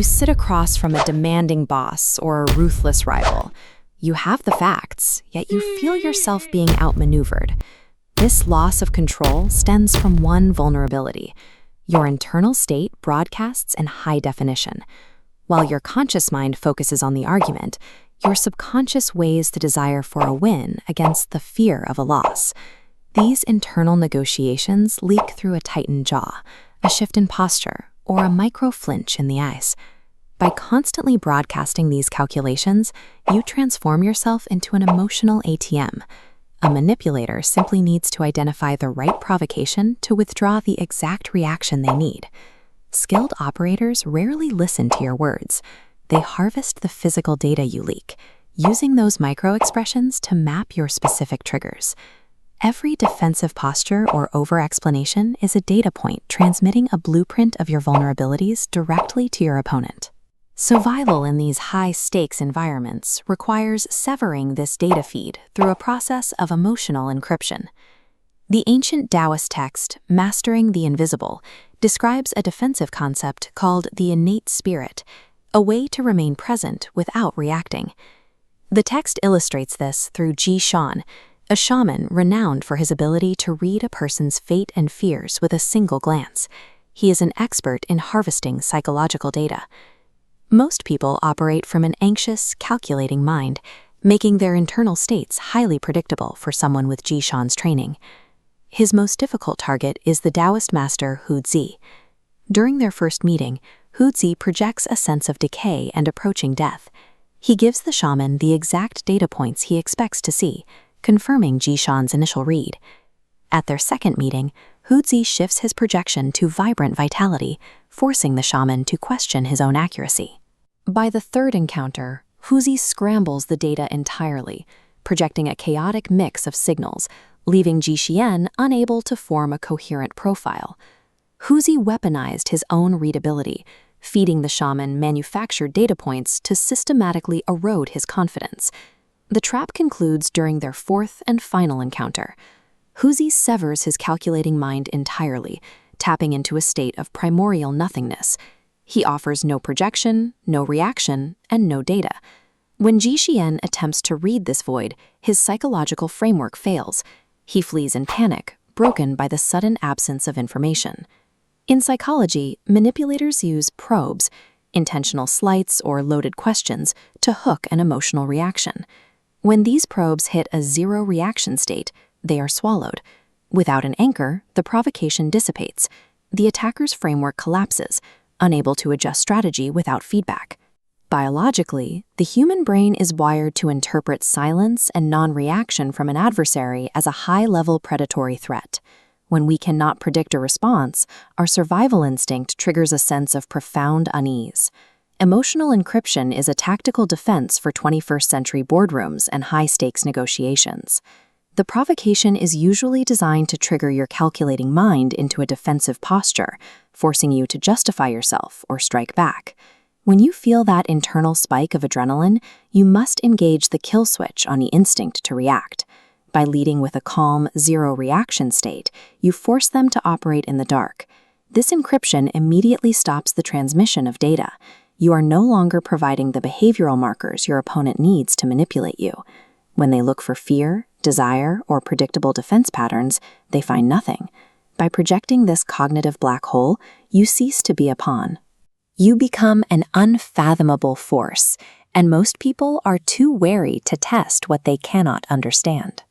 You sit across from a demanding boss or a ruthless rival. You have the facts, yet you feel yourself being outmaneuvered. This loss of control stems from one vulnerability. Your internal state broadcasts in high definition. While your conscious mind focuses on the argument, your subconscious weighs the desire for a win against the fear of a loss. These internal negotiations leak through a tightened jaw, a shift in posture, or a micro flinch in the eyes. By constantly broadcasting these calculations, you transform yourself into an emotional ATM. A manipulator simply needs to identify the right provocation to withdraw the exact reaction they need. Skilled operators rarely listen to your words. They harvest the physical data you leak, using those micro-expressions to map your specific triggers. Every defensive posture or over-explanation is a data point transmitting a blueprint of your vulnerabilities directly to your opponent. Survival in these high-stakes environments requires severing this data feed through a process of emotional encryption. The ancient Taoist text, Mastering the Invisible, describes a defensive concept called the innate spirit, a way to remain present without reacting. The text illustrates this through Ji Shan, a shaman renowned for his ability to read a person's fate and fears with a single glance. He is an expert in harvesting psychological data. Most people operate from an anxious, calculating mind, making their internal states highly predictable for someone with Ji Shan's training. His most difficult target is the Taoist master Hu Zi. During their first meeting, Hu Zi projects a sense of decay and approaching death. He gives the shaman the exact data points he expects to see, confirming Ji Shan's initial read. At their second meeting, Hu Zi shifts his projection to vibrant vitality, forcing the shaman to question his own accuracy. By the third encounter, Hu Zi scrambles the data entirely, projecting a chaotic mix of signals, leaving Ji Xian unable to form a coherent profile. Hu Zi weaponized his own readability, feeding the shaman manufactured data points to systematically erode his confidence. The trap concludes during their fourth and final encounter. Hu Zi severs his calculating mind entirely, tapping into a state of primordial nothingness. He offers no projection, no reaction, and no data. When Ji Xian attempts to read this void, his psychological framework fails. He flees in panic, broken by the sudden absence of information. In psychology, manipulators use probes, intentional slights or loaded questions, to hook an emotional reaction. When these probes hit a zero reaction state, they are swallowed. Without an anchor, the provocation dissipates. The attacker's framework collapses, unable to adjust strategy without feedback. Biologically, the human brain is wired to interpret silence and non-reaction from an adversary as a high-level predatory threat. When we cannot predict a response, our survival instinct triggers a sense of profound unease. Emotional encryption is a tactical defense for 21st century boardrooms and high-stakes negotiations. The provocation is usually designed to trigger your calculating mind into a defensive posture, forcing you to justify yourself or strike back. When you feel that internal spike of adrenaline, you must engage the kill switch on the instinct to react. By leading with a calm, zero reaction state, you force them to operate in the dark. This encryption immediately stops the transmission of data. You are no longer providing the behavioral markers your opponent needs to manipulate you. When they look for fear, desire, or predictable defense patterns, they find nothing. By projecting this cognitive black hole, you cease to be a pawn. You become an unfathomable force, and most people are too wary to test what they cannot understand.